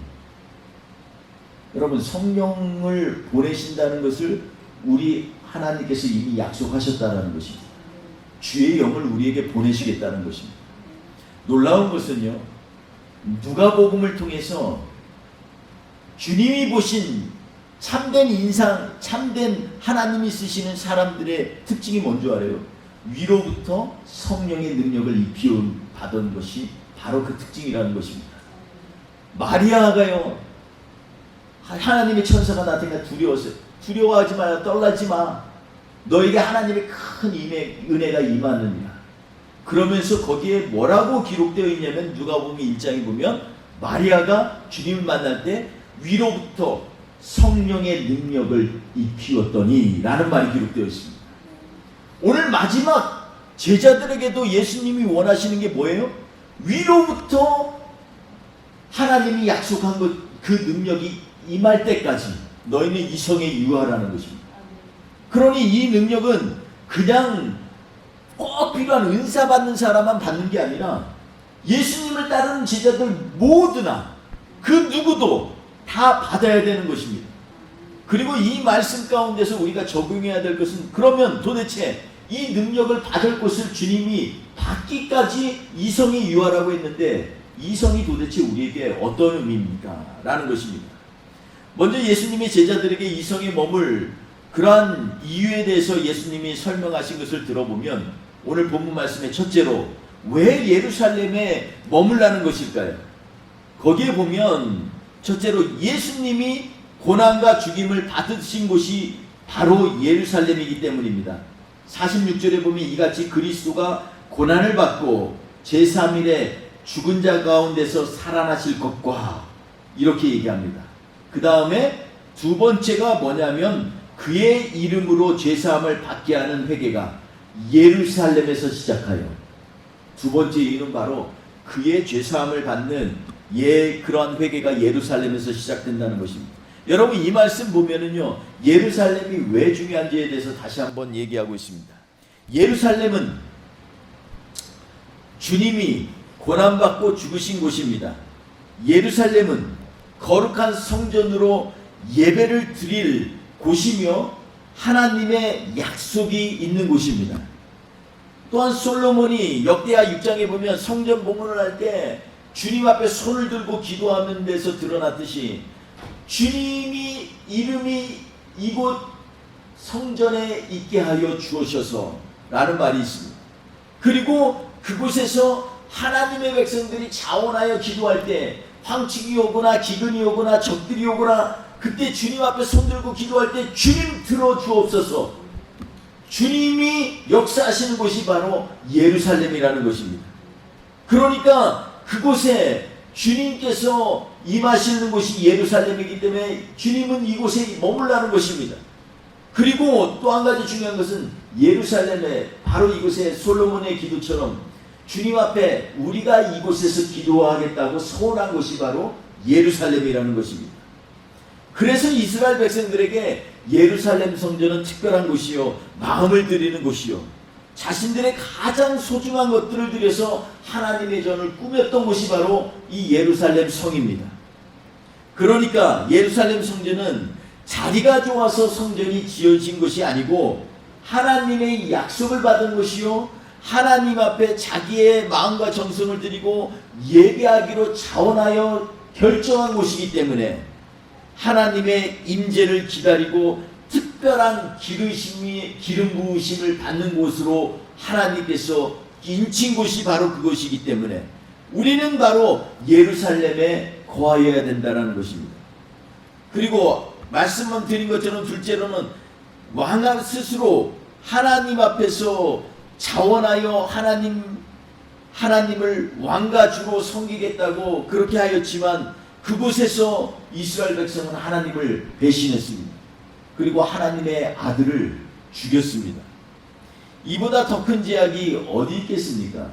여러분 성령을 보내신다는 것을 우리 하나님께서 이미 약속하셨다는 것입니다. 주의 영을 우리에게 보내시겠다는 것입니다. 놀라운 것은요, 누가복음을 통해서 주님이 보신 참된 인상, 참된 하나님이 쓰시는 사람들의 특징이 뭔지 알아요? 위로부터 성령의 능력을 입히온 받은 것이 바로 그 특징이라는 것입니다. 마리아가요, 하나님의 천사가 나타나 두려웠어요. 두려워하지 마라, 떨라지 마. 너에게 하나님의 큰 은혜가 임하느니라. 그러면서 거기에 뭐라고 기록되어 있냐면 누가복음 1장에 보면 마리아가 주님을 만날 때 위로부터 성령의 능력을 입히었더니 라는 말이 기록되어 있습니다. 오늘 마지막 제자들에게도 예수님이 원하시는 게 뭐예요? 위로부터 하나님이 약속한 그 능력이 임할 때까지 너희는 이성에 유하라는 것입니다. 그러니 이 능력은 그냥 꼭 필요한 은사 받는 사람만 받는 게 아니라 예수님을 따르는 제자들 모두나 그 누구도 다 받아야 되는 것입니다. 그리고 이 말씀 가운데서 우리가 적용해야 될 것은 그러면 도대체 이 능력을 받을 것을 주님이 받기까지 이성이 유하라고 했는데 이성이 도대체 우리에게 어떤 의미입니까? 라는 것입니다. 먼저 예수님의 제자들에게 이성에 머물 그러한 이유에 대해서 예수님이 설명하신 것을 들어보면 오늘 본문 말씀의 첫째로 왜 예루살렘에 머물라는 것일까요? 거기에 보면 첫째로 예수님이 고난과 죽임을 받으신 곳이 바로 예루살렘이기 때문입니다. 46절에 보면 이같이 그리스도가 고난을 받고 제3일에 죽은 자 가운데서 살아나실 것과 이렇게 얘기합니다. 그 다음에 두 번째가 뭐냐면 그의 이름으로 죄사함을 받게 하는 회개가 예루살렘에서 시작하여, 두 번째 이유는 바로 그의 죄사함을 받는 그러한 회개가 예루살렘에서 시작된다는 것입니다. 여러분, 이 말씀 보면은요, 예루살렘이 왜 중요한지에 대해서 다시 한번 얘기하고 있습니다. 예루살렘은 주님이 고난받고 죽으신 곳입니다. 예루살렘은 거룩한 성전으로 예배를 드릴 곳이며 하나님의 약속이 있는 곳입니다. 또한 솔로몬이 역대하 6장에 보면 성전 봉헌을 할 때 주님 앞에 손을 들고 기도하는 데서 드러났듯이 주님이 이름이 이곳 성전에 있게 하여 주셔서 라는 말이 있습니다. 그리고 그곳에서 하나님의 백성들이 자원하여 기도할 때 황칙이 오거나 기근이 오거나 적들이 오거나 그때 주님 앞에 손들고 기도할 때 주님 들어주옵소서, 주님이 역사하시는 곳이 바로 예루살렘이라는 것입니다. 그러니까 그곳에 주님께서 임하시는 곳이 예루살렘이기 때문에 주님은 이곳에 머물라는 것입니다. 그리고 또 한 가지 중요한 것은 예루살렘에 바로 이곳에 솔로몬의 기도처럼 주님 앞에 우리가 이곳에서 기도하겠다고 소원한 곳이 바로 예루살렘이라는 것입니다. 그래서 이스라엘 백성들에게 예루살렘 성전은 특별한 곳이요, 마음을 드리는 곳이요, 자신들의 가장 소중한 것들을 들여서 하나님의 전을 꾸몄던 곳이 바로 이 예루살렘 성입니다. 그러니까 예루살렘 성전은 자리가 좋아서 성전이 지어진 것이 아니고 하나님의 약속을 받은 것이요, 하나님 앞에 자기의 마음과 정성을 드리고 예배하기로 자원하여 결정한 곳이기 때문에 하나님의 임재를 기다리고 특별한 기름 부으심을 받는 곳으로 하나님께서 인친 곳이 바로 그것이기 때문에 우리는 바로 예루살렘에 거하여야 된다는 것입니다. 그리고 말씀만 드린 것처럼 둘째로는 왕 스스로 하나님 앞에서 자원하여 하나님을 왕과 주로 섬기겠다고 그렇게 하였지만 그곳에서 이스라엘 백성은 하나님을 배신했습니다. 그리고 하나님의 아들을 죽였습니다. 이보다 더 큰 죄악이 어디 있겠습니까?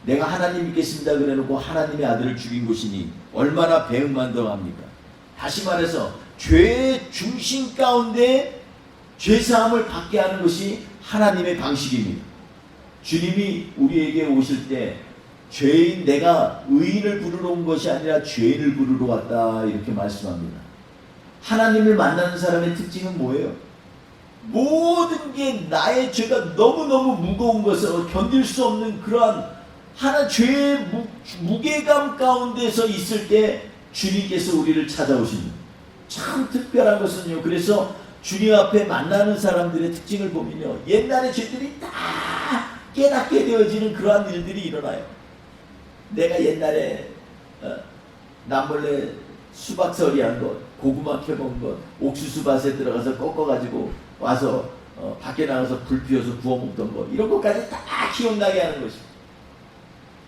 내가 하나님 믿겠습니다 그래놓고 하나님의 아들을 죽인 것이니 얼마나 배은만덕합니까? 다시 말해서 죄의 중심 가운데 죄사함을 받게 하는 것이 하나님의 방식입니다. 주님이 우리에게 오실 때 죄인, 내가 의인을 부르러 온 것이 아니라 죄인을 부르러 왔다 이렇게 말씀합니다. 하나님을 만나는 사람의 특징은 뭐예요? 모든 게 나의 죄가 너무너무 무거운 것을 견딜 수 없는 그러한 죄의 무게감 가운데서 있을 때 주님께서 우리를 찾아오십니다. 참 특별한 것은요, 그래서 주님 앞에 만나는 사람들의 특징을 보면요, 옛날의 죄들이 다 깨닫게 되어지는 그러한 일들이 일어나요. 내가 옛날에 남몰래 수박서리한 것, 고구마 캐본 것, 옥수수밭에 들어가서 꺾어가지고 와서 밖에 나가서 불 피워서 구워 먹던 것, 이런 것까지 다 기억나게 하는 것입니다.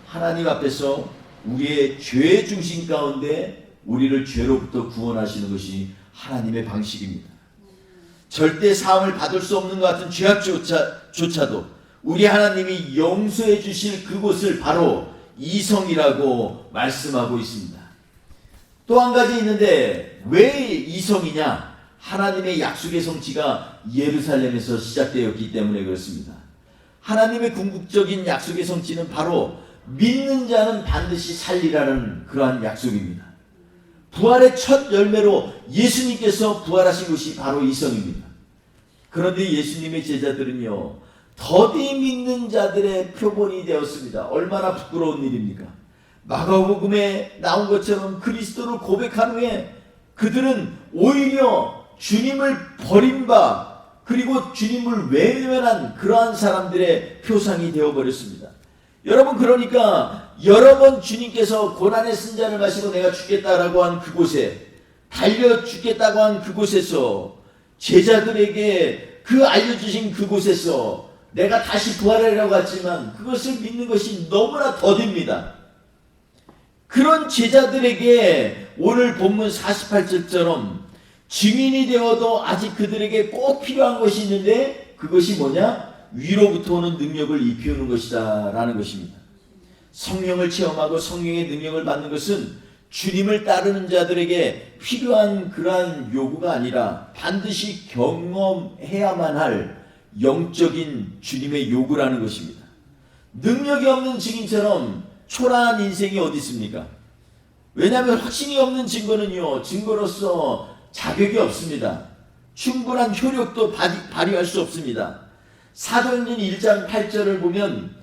하나님 앞에서 우리의 죄의 중심 가운데 우리를 죄로부터 구원하시는 것이 하나님의 방식입니다. 절대 사함을 받을 수 없는 것 같은 죄악조차도 우리 하나님이 용서해 주실 그곳을 바로 이성이라고 말씀하고 있습니다. 또 한 가지 있는데 왜 이성이냐? 하나님의 약속의 성취가 예루살렘에서 시작되었기 때문에 그렇습니다. 하나님의 궁극적인 약속의 성취는 바로 믿는 자는 반드시 살리라는 그러한 약속입니다. 부활의 첫 열매로 예수님께서 부활하신 것이 바로 이성입니다. 그런데 예수님의 제자들은요, 더디 믿는 자들의 표본이 되었습니다. 얼마나 부끄러운 일입니까? 마가복음에 나온 것처럼 그리스도를 고백한 후에 그들은 오히려 주님을 버린 그리고 주님을 외면한 그러한 사람들의 표상이 되어버렸습니다. 여러분, 그러니까 여러 번 주님께서 고난의 승잔을 마시고 내가 죽겠다라고 한 그곳에, 달려 죽겠다고 한 그곳에서 제자들에게 그 알려주신 그곳에서 내가 다시 부활하려고 했지만 그것을 믿는 것이 너무나 더딥니다. 그런 제자들에게 오늘 본문 48절처럼 증인이 되어도 아직 그들에게 꼭 필요한 것이 있는데 그것이 뭐냐? 위로부터 오는 능력을 입히우는 것이다 라는 것입니다. 성령을 체험하고 성령의 능력을 받는 것은 주님을 따르는 자들에게 필요한 그러한 요구가 아니라 반드시 경험해야만 할 영적인 주님의 요구라는 것입니다. 능력이 없는 증인처럼 초라한 인생이 어디 있습니까? 왜냐하면 확신이 없는 증거는요, 증거로서 자격이 없습니다. 충분한 효력도 발휘할 수 없습니다. 사도행전 1장 8절을 보면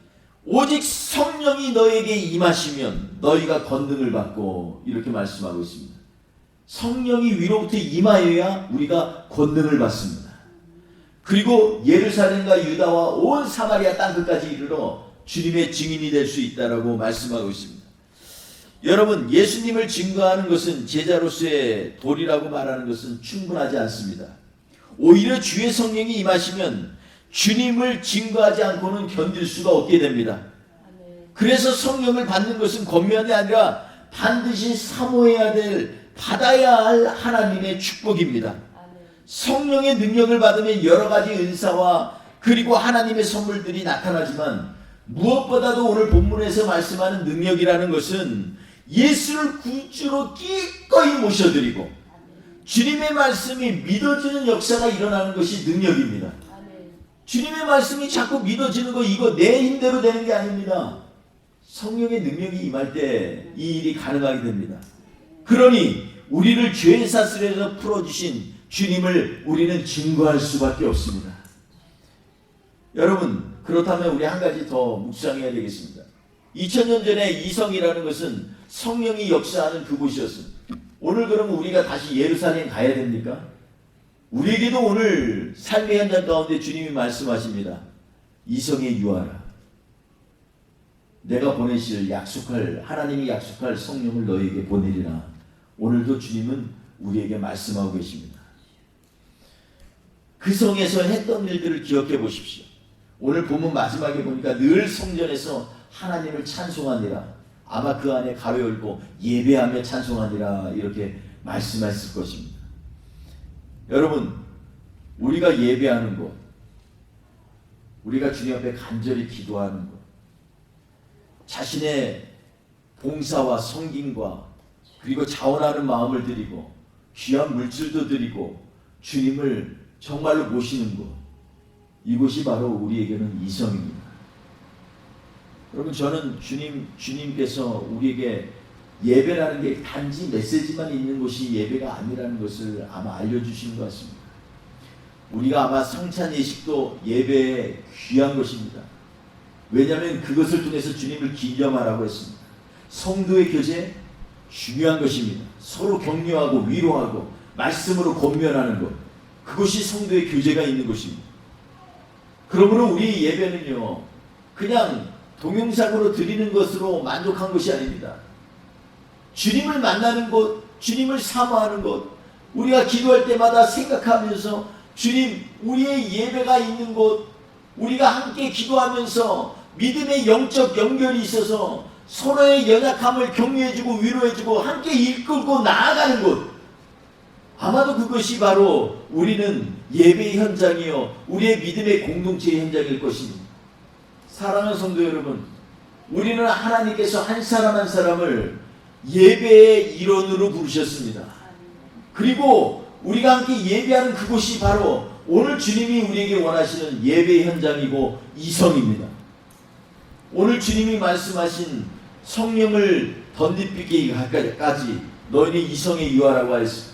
오직 성령이 너에게 임하시면 너희가 권능을 받고 이렇게 말씀하고 있습니다. 성령이 위로부터 임하여야 우리가 권능을 받습니다. 그리고 예루살렘과 유다와 온 사마리아 땅끝까지 이르러 주님의 증인이 될 수 있다라고 말씀하고 있습니다. 여러분, 예수님을 증거하는 것은 제자로서의 도리라고 말하는 것은 충분하지 않습니다. 오히려 주의 성령이 임하시면 주님을 증거하지 않고는 견딜 수가 없게 됩니다. 그래서 성령을 받는 것은 권면이 아니라 반드시 사모해야 될, 받아야 할 하나님의 축복입니다. 성령의 능력을 받으면 여러 가지 은사와 그리고 하나님의 선물들이 나타나지만 무엇보다도 오늘 본문에서 말씀하는 능력이라는 것은 예수를 구주로 기꺼이 모셔드리고 주님의 말씀이 믿어지는 역사가 일어나는 것이 능력입니다. 주님의 말씀이 자꾸 믿어지는 거, 이거 내 힘대로 되는 게 아닙니다. 성령의 능력이 임할 때 이 일이 가능하게 됩니다. 그러니 우리를 죄의 사슬에서 풀어주신 주님을 우리는 증거할 수밖에 없습니다. 여러분, 그렇다면 우리 한 가지 더 묵상해야 되겠습니다. 2000년 전에 이성이라는 것은 성령이 역사하는 그곳이었습니다. 오늘 그러면 우리가 다시 예루살렘 가야 됩니까? 우리에게도 오늘 삶의 현장 가운데 주님이 말씀하십니다. 이성에 유하라. 내가 보내실 하나님이 약속할 성령을 너에게 보내리라. 오늘도 주님은 우리에게 말씀하고 계십니다. 그 성에서 했던 일들을 기억해 보십시오. 오늘 본문 마지막에 보니까 늘 성전에서 하나님을 찬송하니라. 아마 그 안에 가로 열고 예배하며 찬송하니라 이렇게 말씀했을 것입니다. 여러분, 우리가 예배하는 것, 우리가 주님 앞에 간절히 기도하는 것, 자신의 봉사와 섬김과 그리고 자원하는 마음을 드리고 귀한 물질도 드리고 주님을 정말로 모시는 것, 이것이 바로 우리에게는 이성입니다. 여러분, 저는 주님께서 우리에게 예배라는 게 단지 메시지만 있는 것이 예배가 아니라는 것을 아마 알려주시는 것 같습니다. 우리가 아마 성찬 예식도 예배에 귀한 것입니다. 왜냐하면 그것을 통해서 주님을 기념하라고 했습니다. 성도의 교제 중요한 것입니다. 서로 격려하고 위로하고 말씀으로 권면하는 것, 그것이 성도의 교제가 있는 것입니다. 그러므로 우리 예배는요, 그냥 동영상으로 드리는 것으로 만족한 것이 아닙니다. 주님을 만나는 것, 주님을 사모하는 것, 우리가 기도할 때마다 생각하면서 주님, 우리의 예배가 있는 곳, 우리가 함께 기도하면서 믿음의 영적 연결이 있어서 서로의 연약함을 격려해주고 위로해주고 함께 이끌고 나아가는 곳, 아마도 그것이 바로 우리는 예배의 현장이요, 우리의 믿음의 공동체의 현장일 것입니다. 사랑하는 성도 여러분, 우리는 하나님께서 한 사람 한 사람을 예배의 일원으로 부르셨습니다. 그리고 우리가 함께 예배하는 그곳이 바로 오늘 주님이 우리에게 원하시는 예배의 현장이고 이성입니다. 오늘 주님이 말씀하신 성령을 덧입히기까지 너희는 이성에 유하라고 하였습니다.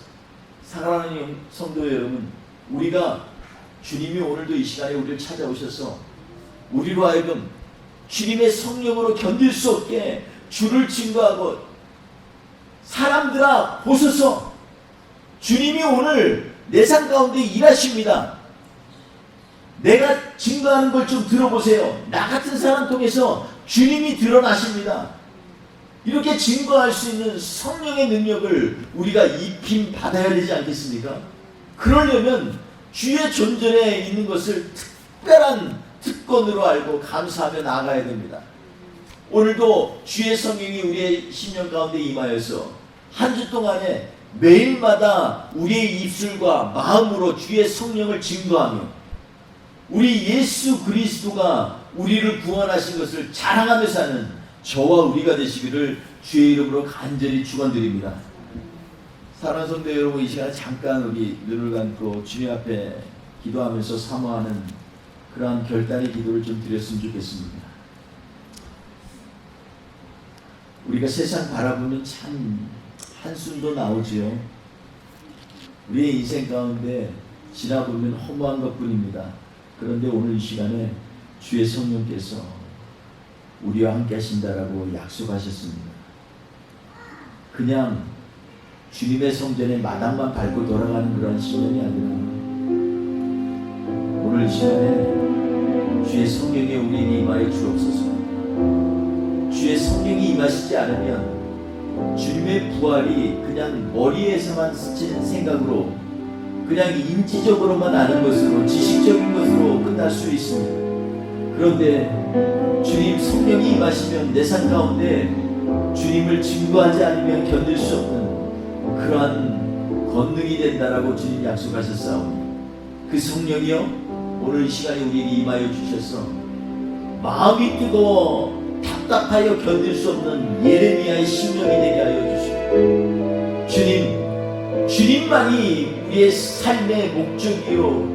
사랑하는 성도 여러분, 우리가 주님이 오늘도 이 시간에 우리를 찾아오셔서 우리로 하여금 주님의 성령으로 견딜 수 없게 주를 증거하고, 사람들아 보소서, 주님이 오늘 내 삶 가운데 일하십니다. 내가 증거하는 걸 좀 들어보세요. 나 같은 사람 통해서 주님이 드러나십니다. 이렇게 증거할 수 있는 성령의 능력을 우리가 입힘 받아야 되지 않겠습니까? 그러려면 주의 존전에 있는 것을 특별한 특권으로 알고 감사하며 나아가야 됩니다. 오늘도 주의 성령이 우리의 심령 가운데 임하여서 한 주 동안에 매일마다 우리의 입술과 마음으로 주의 성령을 증거하며 우리 예수 그리스도가 우리를 구원하신 것을 자랑하며 사는 저와 우리가 되시기를 주의 이름으로 간절히 축원드립니다. 사랑하는 성도 여러분, 이 시간에 잠깐 우리 눈을 감고 주님 앞에 기도하면서 사모하는 그러한 결단의 기도를 좀 드렸으면 좋겠습니다. 우리가 세상 바라보면 참 한숨도 나오지요. 우리의 인생 가운데 지나보면 허무한 것뿐입니다. 그런데 오늘 이 시간에 주의 성령께서 우리와 함께 하신다라고 약속하셨습니다. 그냥 주님의 성전에 마당만 밟고 돌아가는 그런 신령이 아니라 오늘 이 시간에 주의 성령이 우리에게 임하여 주옵소서. 주의 성령이 임하시지 않으면 주님의 부활이 그냥 머리에서만 스치는 생각으로 그냥 인지적으로만 아는 것으로 지식적인 것으로 끝날 수 있습니다. 그런데 주님 성령이 임하시면 내 삶 가운데 주님을 증거하지 않으면 견딜 수 없는 그러한 권능이 된다라고 주님 약속하셨사오니 그 성령이요 오늘 이 시간에 우리에게 임하여 주셔서 마음이 뜨거워 답답하여 견딜 수 없는 예레미야의 심령이 되게 하여 주시고 주님만이 우리의 삶의 목적이요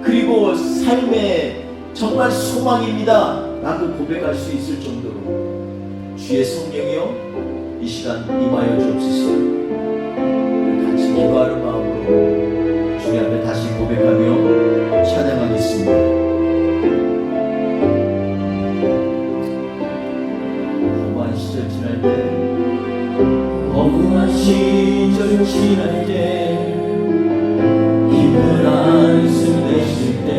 그리고 삶의 정말 소망입니다 라고 고백할 수 있을 정도로 주의 성령이요 이 시간 임하여 주옵소서. 같이 기도하는 마음으로 주님 앞에 다시 고백하며 찬양하겠습니다. 허무한 시절 지날 때 깊은 한숨 내쉴 때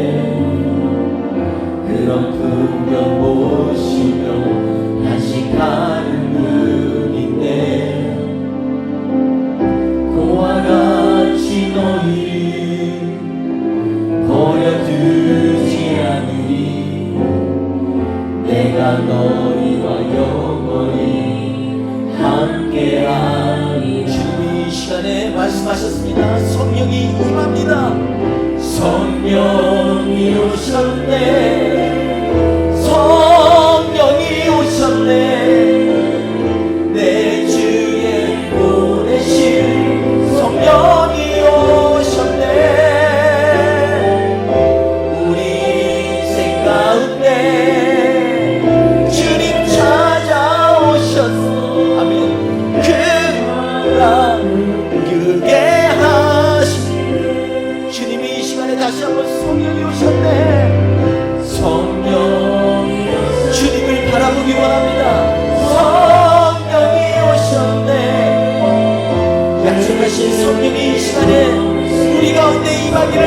그런 풍경 보시며 단식하는 눈인데 고와 같이 너희를 버려두지 않으리 내가 너희와 영원히 함께하리. 주님이 이 시간에 말씀하셨습니다. 성령이 임합니다. 성령이 오셨네. 성령이 오셨네. 내 주에 보내신 성령이 오셨네. 우리 인생 가운데 주님 찾아오셨어. 그게 하신 주님이 이 시간에 다시 한번 성령이 오셨네. 성령이 주님을 바라보기 원합니다. 성령이 오셨네. 약속하신 성령이 이 시간에 우리 가운데 임하기를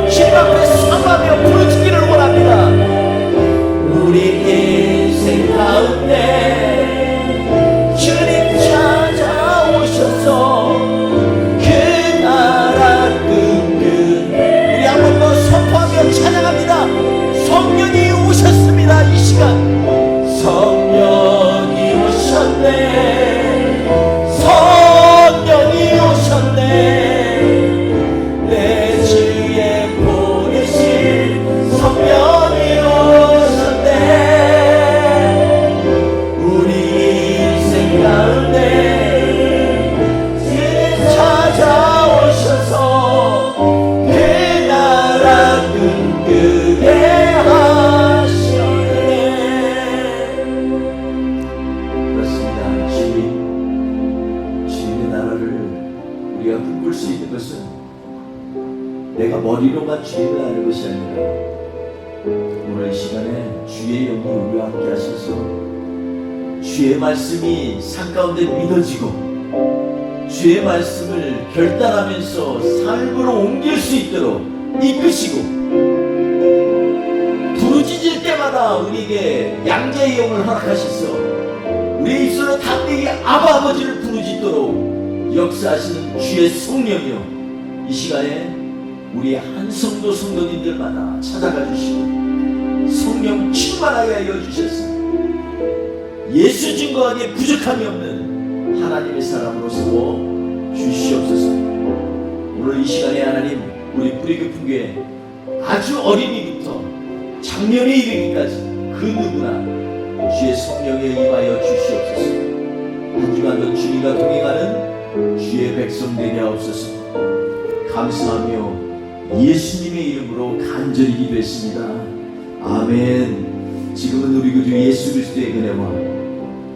주님 앞에 사모하며 부르짖기를 원합니다. 우리 인생 가운데 주님 찾아오셔서 찬양합니다. 성령이 오셨습니다. 이 시간 성령이 오셨네. 성령이 오셨네. 내 주에 보내신 성령이 오셨네. 우리 인생 가운데 주님 찾아오셔서 그게 하셨네. 그렇습니다. 주님의 나라를 우리가 꿈꿀 수 있는 것은 내가 머리로만 주님을 아는 것이 아니라 오늘 이 시간에 주의 영이 우리와 함께 하셔서 주의 말씀이 삶 가운데 믿어지고 주의 말씀을 결단하면서 삶으로 옮길 수 있도록 이끄시고 부르짖을 때마다 우리에게 양자의 영을 허락하셔서 우리 입술로 담대히 아바 아버지를 부르짖도록 역사하시는 주의 성령이요 이 시간에 우리 한 성도 성도님들마다 찾아가 주시고 성령 충만하게 하여 주셨습니다. 예수 증거하기에 부족함이 없는 하나님의 사람으로서 주시옵소서. 오늘 이 시간에 하나님, 우리 뿌리 깊은 교회 아주 어린이부터 장년에 이르기까지 그 누구나 주의 성령에 임하여 주시옵소서. 한 주간도 주님과 동행하는 주의 백성 되게 하옵소서. 감사하며 예수님의 이름으로 간절히 기도했습니다. 아멘. 지금은 우리 구주 예수 그리스도의 은혜와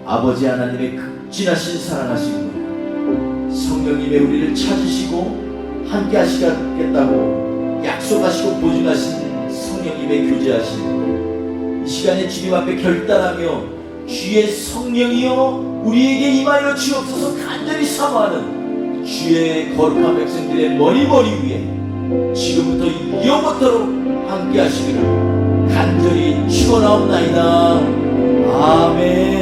아버지 하나님의 극진하신 사랑하시고 성령님의 우리를 찾으시고 함께 하시겠다고 약속하시고 보증하신 성령님의 교제하신 이 시간에 주님 앞에 결단하며 주의 성령이여 우리에게 임하여 주옵소서 간절히 사모하는 주의 거룩한 백성들의 머리 위에 지금부터 영원토록 함께 하시기를 간절히 축원하옵나이다. 아멘.